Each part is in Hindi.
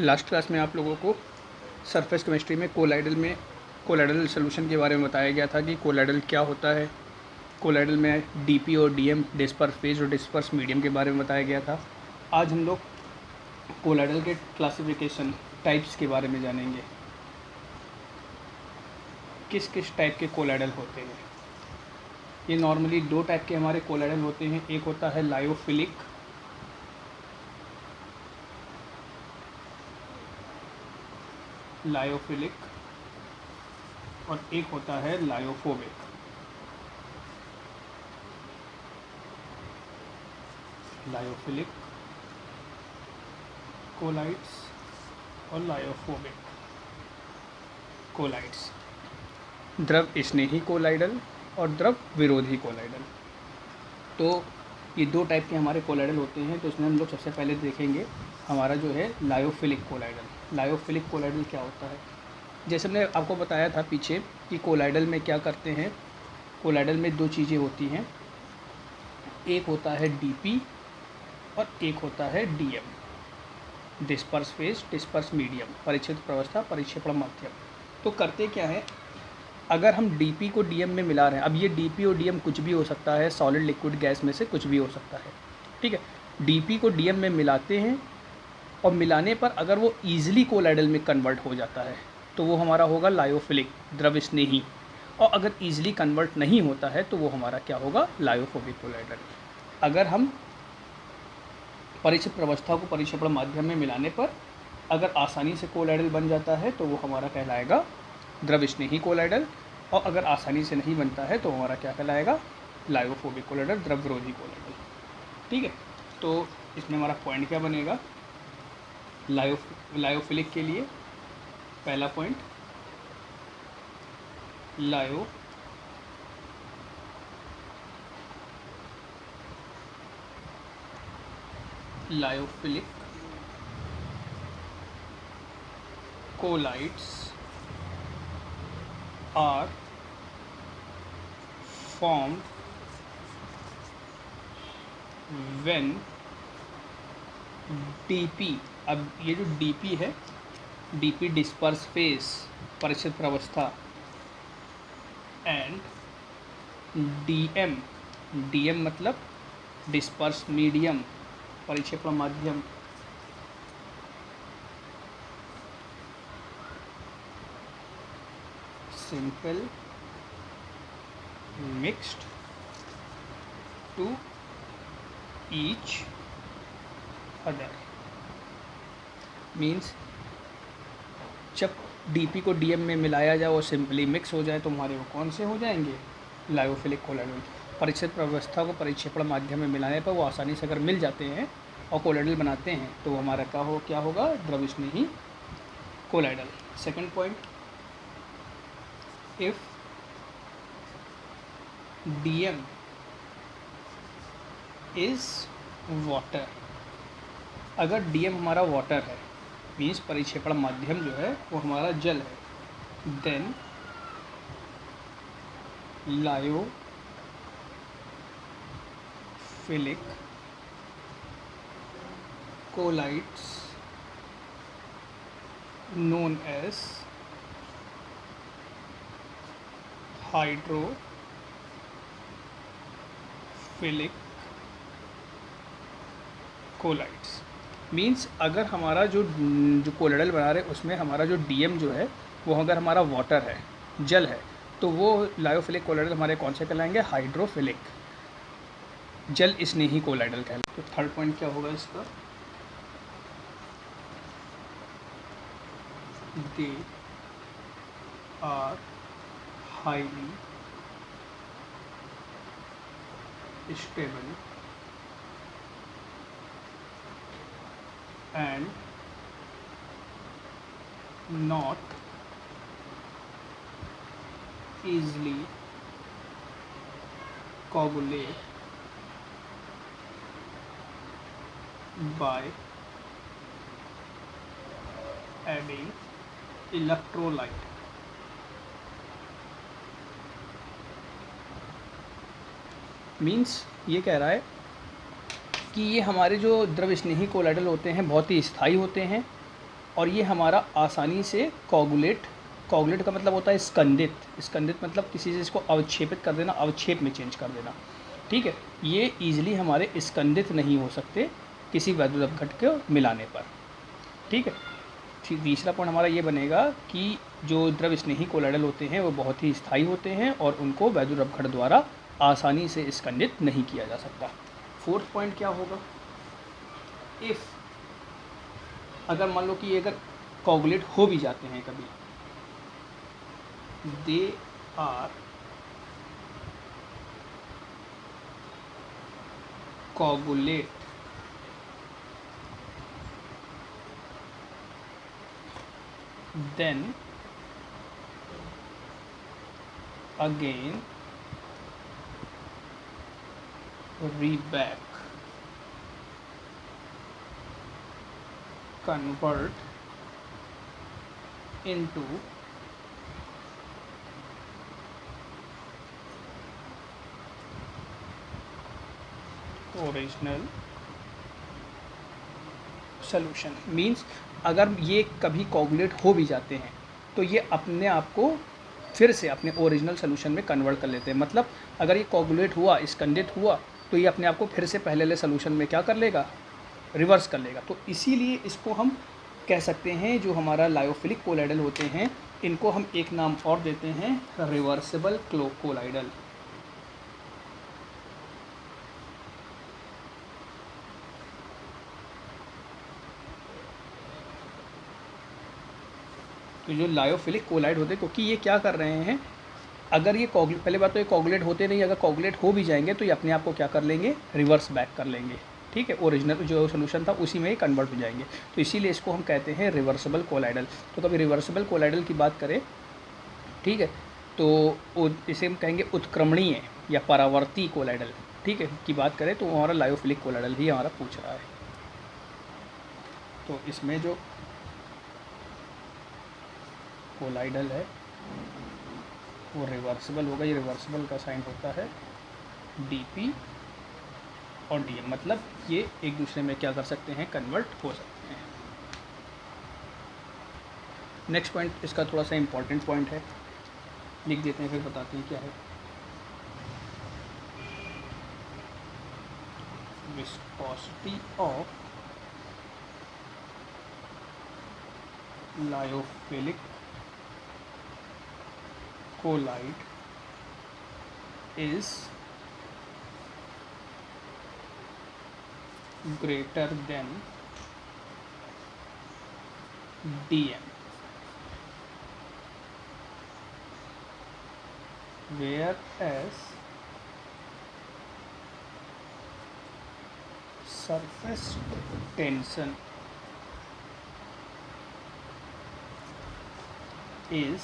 लास्ट क्लास में आप लोगों को सरफेस केमिस्ट्री में कोलाइडल सॉल्यूशन के बारे में बताया गया था कि कोलाइडल क्या होता है। कोलाइडल में डीपी और डीएम, डिस्पर्स फेज और डिस्पर्स मीडियम के बारे में बताया गया था। आज हम लोग कोलाइडल के क्लासिफिकेशन टाइप्स के बारे में जानेंगे। किस किस टाइप के कोलाइडल होते हैं। ये नॉर्मली दो टाइप के हमारे कोलाइडल होते हैं। एक होता है लायोफिलिक और एक होता है लायोफोबिक। लायोफिलिक कोलाइड्स और लायोफोबिक कोलाइड्स। द्रव स्नेही कोलाइडल और द्रव विरोधी कोलाइडल। तो ये दो टाइप के हमारे कोलाइडल होते हैं। तो इसमें हम लोग सबसे पहले देखेंगे हमारा जो है लायोफिलिक कोलाइडल। लायोफिलिक कोलाइडल क्या होता है? जैसे हमने आपको बताया था पीछे कि कोलाइडल में क्या करते हैं। कोलाइडल में दो चीज़ें होती हैं, एक होता है डीपी और एक होता है DM, disperse phase disperse medium, परिक्षेपित प्रवस्था परिक्षेपण माध्यम। तो करते क्या है, अगर हम डीपी को डीएम में मिला रहे हैं, अब ये डीपी और डीएम कुछ भी हो सकता है, सॉलिड लिक्विड गैस में से कुछ भी हो सकता है, ठीक है। डीपी को डीएम में मिलाते हैं और मिलाने पर अगर वो ईजिली कोलाइडल में कन्वर्ट हो जाता है तो वो हमारा होगा लायोफिलिक, द्रव स्नेही। और अगर ईजिली कन्वर्ट नहीं होता है तो वो हमारा क्या होगा, लायोफोबिक कोलाइडल। अगर हम परिक्षेपित प्रवस्था को परिक्षेपण माध्यम में मिलाने पर अगर आसानी से कोलाइडल बन जाता है तो वो हमारा कहलाएगा द्रव स्नेही कोलाइडल। और अगर आसानी से नहीं बनता है तो हमारा क्या कहलाएगा, लायोफोबिक कोलाइडल, द्रव विरोधी कोलाइडल। ठीक है, तो इसमें हमारा पॉइंट क्या बनेगा, लायोफिलिक के लिए पहला point, lyophilic colloids are formed when DP, अब ये जो DP है, DP डिस्पर्स फेज परिक्षेपित प्रवस्था, एंड DM मतलब डिस्पर्स मीडियम परिक्षेपण माध्यम, simple mixed to each other means जब डीपी को डीएम में मिलाया जाए और सिंपली मिक्स हो जाए तो हमारे वो कौन से हो जाएंगे, लायोफिलिक कोलाइडल। परिक्षेपित प्रवस्था को परिक्षेपण माध्यम में मिलाने पर वो आसानी से अगर मिल जाते हैं और कोलाइडल बनाते हैं तो वो हमारा क्या होगा, द्रव स्नेही colloidal. Second point, if DM is water, अगर DM हमारा वाटर है मीन्स परिक्षेपण माध्यम जो है वो हमारा जल है, then lyophilic colloids known as hydrophilic colloids. Means अगर हमारा जो कोलाइडल बना रहे उसमें हमारा जो डीएम जो है वो अगर हमारा वाटर है, जल है, तो वो लायोफिलिक कोलाइडल हमारे कौन से कहलाएंगे, हाइड्रोफिलिक, जल स्नेही कोलाइडल कहलाएंगे। तो थर्ड पॉइंट क्या होगा इसका, they are highly stable and not easily coagulate by adding electrolyte। Means ये कह रहा है कि ये हमारे जो द्रव स्नेही कोलाइडल होते हैं बहुत ही स्थायी होते हैं और ये हमारा आसानी से कोगुलेट का मतलब होता है स्कंदित मतलब किसी चीज़ को अवक्षेपित कर देना, अवक्षेप में चेंज कर देना, ठीक है। ये ईजिली हमारे स्कंदित नहीं हो सकते किसी वैद्युत अपघट के मिलाने पर, ठीक है। तीसरा पॉइंट हमारा ये बनेगा कि जो द्रव स्नेही कोलाइडल होते हैं वो बहुत ही स्थायी होते हैं और उनको वैद्युत अपघट द्वारा आसानी से स्कंदित नहीं किया जा सकता। फोर्थ पॉइंट क्या होगा, इफ़ अगर मान लो कि अगर कोगुलेट हो भी जाते हैं कभी, they are coagulate then again Reback convert into original solution. Means अगर ये कभी कोगुलेट हो भी जाते हैं तो ये अपने आप को फिर से अपने ओरिजिनल सॉल्यूशन में कन्वर्ट कर लेते हैं। मतलब अगर ये कोगुलेट हुआ, स्कंदित हुआ, तो ये अपने आप को फिर से पहले वाले सॉल्यूशन में क्या कर लेगा, रिवर्स कर लेगा। तो इसीलिए इसको हम कह सकते हैं, जो हमारा लायोफिलिक कोलाइडल होते हैं इनको हम एक नाम और देते हैं, रिवर्सिबल कोलाइडल। तो जो लायोफिलिक कोलाइड होते हैं, क्योंकि ये क्या कर रहे हैं, अगर ये पहले बात तो ये कोगुलेट होते नहीं, अगर कोगुलेट हो भी जाएंगे तो ये अपने आप को क्या कर लेंगे, रिवर्स बैक कर लेंगे, ठीक है। ओरिजिनल जो सोल्यूशन था उसी में ही कन्वर्ट हो जाएंगे। तो इसीलिए इसको हम कहते हैं रिवर्सिबल कोलाइडल। तो कभी रिवर्सिबल कोलाइडल की बात करें, ठीक है, तो इसे हम कहेंगे उत्क्रमणीय या परावर्ती कोलाइडल, ठीक है, की बात करें तो हमारा लायोफिलिक कोलाइडल ही हमारा पूछ रहा है। तो इसमें जो कोलाइडल है वो रिवर्सिबल होगा। ये रिवर्सिबल का साइन होता है डीपी और डीएम, मतलब ये एक दूसरे में क्या कर सकते हैं, कन्वर्ट हो सकते हैं। नेक्स्ट पॉइंट इसका थोड़ा सा इंपॉर्टेंट पॉइंट है, लिख देते हैं फिर बताते हैं क्या है। Viscosity of lyophilic colloid is greater than dm, whereas surface tension is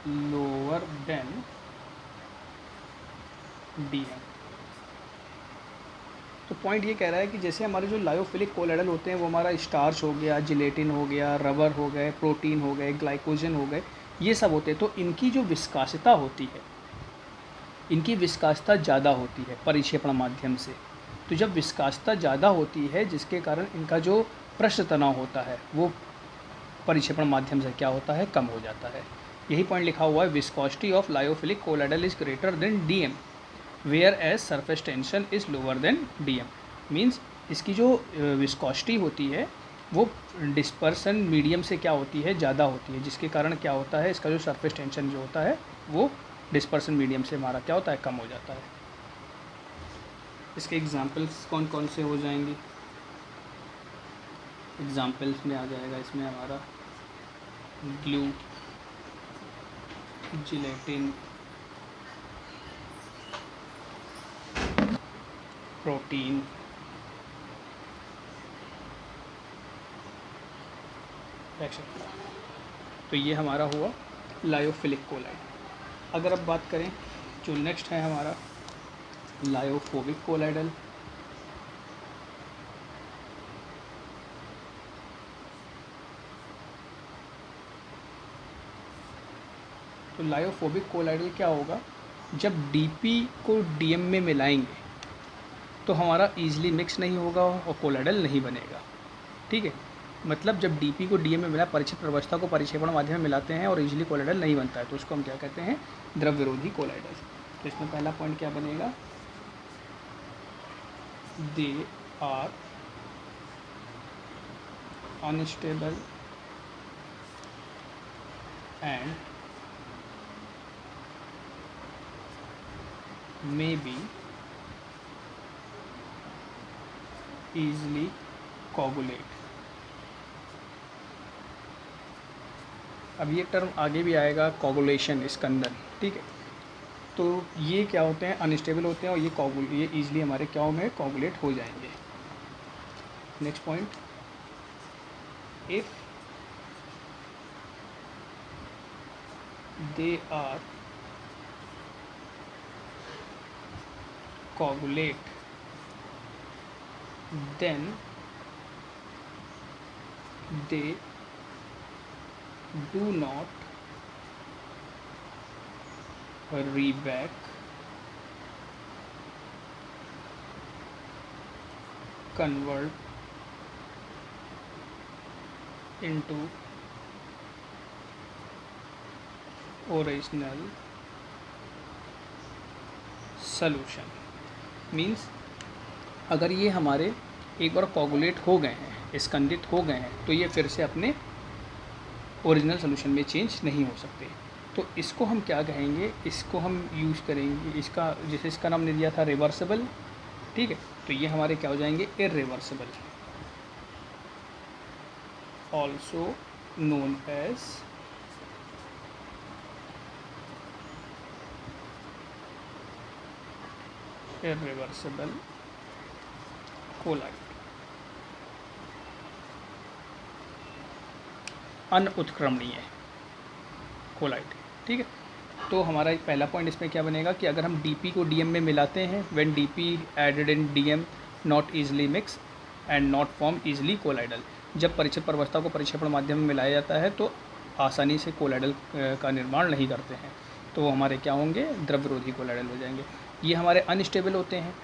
lower than dm। तो पॉइंट ये कह रहा है कि जैसे हमारे जो लायोफिलिक कोलाइडल होते हैं वो हमारा स्टार्च हो गया, जिलेटिन हो गया, रबर हो गए, प्रोटीन हो गए, ग्लाइकोजन हो गए, ये सब होते हैं। तो इनकी जो विस्कासिता होती है, इनकी विस्कासिता ज़्यादा होती है परिक्षेपण माध्यम से। तो जब विस्कासिता ज़्यादा होती है जिसके कारण इनका जो पृष्ठ तनाव होता है वो परिक्षेपण माध्यम से क्या होता है, कम हो जाता है। यही पॉइंट लिखा हुआ है, viscosity of lyophilic colloidal is greater than DM whereas surface tension is lower than DM. Means इसकी जो विस्कोसिटी होती है वो डिस्पर्सन मीडियम से क्या होती है, ज़्यादा होती है, जिसके कारण क्या होता है, इसका जो सरफेस टेंशन जो होता है वो डिस्पर्सन मीडियम से हमारा क्या होता है, कम हो जाता है। इसके एग्जाम्पल्स कौन कौन से हो जाएंगे, एग्जाम्पल्स में आ जाएगा इसमें हमारा ग्लू, जिलेटिन, प्रोटीन, एक्सेट्रा। तो ये हमारा हुआ लायोफिलिक कोलाइड। अगर अब बात करें जो नेक्स्ट है हमारा लायोफोबिक कोलाइडल। तो लायोफोबिक कोलाइडल क्या होगा, जब डीपी को डीएम में मिलाएंगे तो हमारा ईजिली मिक्स नहीं होगा और कोलाइडल नहीं बनेगा। ठीक है, मतलब जब डीपी को डीएम में मिला, परिचित प्रवस्था को परिक्षेपण माध्यम में मिलाते हैं और इजीली कोलाइडल नहीं बनता है, तो उसको हम क्या कहते हैं, द्रव विरोधी कोलाइडल। तो इसमें पहला पॉइंट क्या बनेगा, they are unstable and may be easily coagulate। अब ये टर्म आगे भी आएगा, कोगुलेशन इसके अंदर, ठीक है। तो ये क्या होते हैं, अनस्टेबल होते हैं, और ये ईजिली हमारे क्या में कोगुलेट हो जाएंगे। Next point, if they are coagulate then they do not reback convert into original solution। Means अगर ये हमारे एक बार कोगुलेट हो गए हैं, स्कंदित हो गए हैं, तो ये फिर से अपने ओरिजिनल सोल्यूशन में चेंज नहीं हो सकते। तो इसको हम क्या कहेंगे, इसको हम यूज़ करेंगे, इसका जैसे इसका नाम ने दिया था रिवर्सिबल, ठीक है, तो ये हमारे क्या हो जाएंगे, irreversible, also known as irreversible colloid, अनउत्क्रमणीय कोलाइड, ठीक है। तो हमारा एक पहला पॉइंट इसमें क्या बनेगा कि अगर हम डीपी को डीएम में मिलाते हैं, when DP added in DM not easily mix and not form easily colloidal, जब परिचित प्रवस्था को परिक्षेपण माध्यम में मिलाया जाता है तो आसानी से कोलाइडल का निर्माण नहीं करते हैं, तो वो हमारे क्या होंगे, द्रव विरोधी कोलाइडल हो जाएंगे। ये हमारे अनस्टेबल होते हैं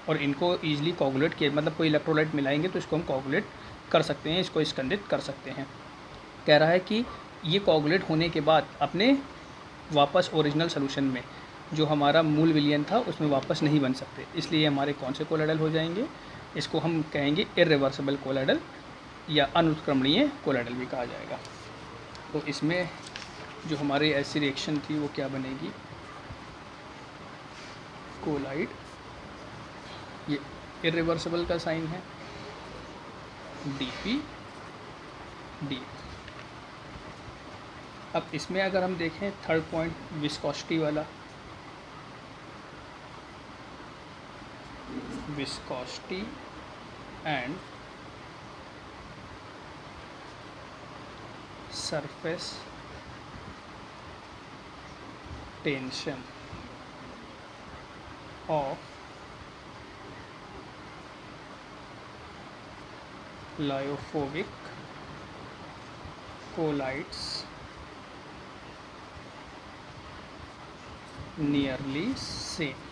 और इनको ईजिली कोगुलेट किए, मतलब कोई इलेक्ट्रोलाइट मिलाएंगे तो इसको हम कोगुलेट कर सकते हैं, इसको स्कंदित कर सकते हैं। कह रहा है कि ये कोगुलेट होने के बाद अपने वापस ओरिजिनल सोल्यूशन में, जो हमारा मूल विलयन था, उसमें वापस नहीं बन सकते, इसलिए हमारे कौन से कोलाइडल हो जाएंगे, इसको हम कहेंगे इरिवर्सिबल कोलाइडल या अनुत्क्रमणीय कोलाइडल भी कहा जाएगा। तो इसमें जो हमारी ऐसी रिएक्शन थी वो क्या बनेगी, कोलाइड, ये इरिवर्सिबल का साइन है, डीपी डी। अब इसमें अगर हम देखें थर्ड पॉइंट, विस्कोसिटी वाला, viscosity and surface tension of lyophobic colloids nearly same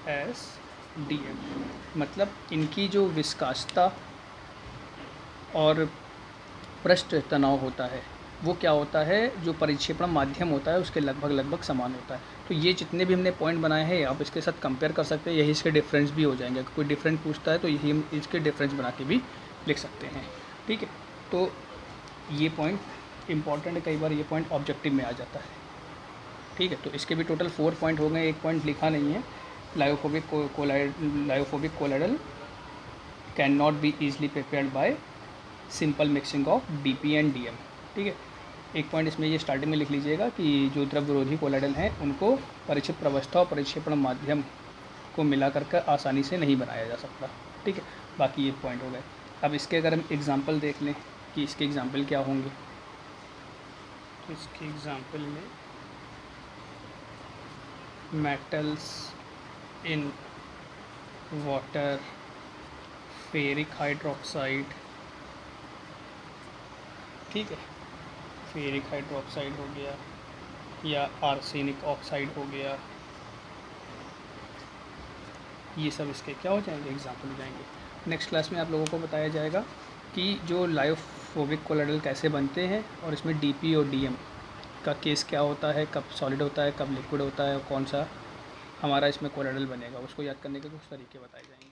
as DM, मतलब इनकी जो विस्कासता और पृष्ठ तनाव होता है वो क्या होता है, जो परिक्षेपण माध्यम होता है उसके लगभग समान होता है। तो ये जितने भी हमने पॉइंट बनाए हैं आप इसके साथ कंपेयर कर सकते हैं, यही इसके डिफरेंस भी हो जाएंगे। अगर कोई डिफरेंस पूछता है तो यही हम इसके डिफरेंस बना के भी लिख सकते हैं, ठीक है। तो ये पॉइंट इंपॉर्टेंट है, कई बार ये पॉइंट ऑब्जेक्टिव में आ जाता है, ठीक है। तो इसके भी टोटल 4 पॉइंट हो गए, एक पॉइंट लिखा नहीं है, lyophobic colloidal can not be easily prepared by simple mixing of DP and DM, ठीक है। एक पॉइंट इसमें ये स्टार्टिंग में लिख लीजिएगा कि जो द्रव विरोधी कोलाइडल हैं उनको परिचित प्रवस्था और परिक्षेपण माध्यम को मिला करके आसानी से नहीं बनाया जा सकता, ठीक है। बाकी ये पॉइंट हो गए। अब इसके अगर हम एग्जांपल देख लें कि इसके एग्जांपल क्या होंगे, तो इसके एग्जांपल में metals in water, ferric hydroxide, ठीक है, फेरिक हाइड्रोक्साइड हो गया या आर्सेनिक ऑक्साइड हो गया, ये सब इसके क्या हो जाएंगे, एग्जाम्पल हो जाएंगे। नेक्स्ट क्लास में आप लोगों को बताया जाएगा कि जो लायोफोबिक कोलाइडल कैसे बनते हैं और इसमें डीपी और डीएम का केस क्या होता है, कब सॉलिड होता है, कब लिक्विड होता है, और कौन सा हमारा इसमें कोलाइडल बनेगा, उसको याद करने के कुछ तरीके बताए जाएंगे।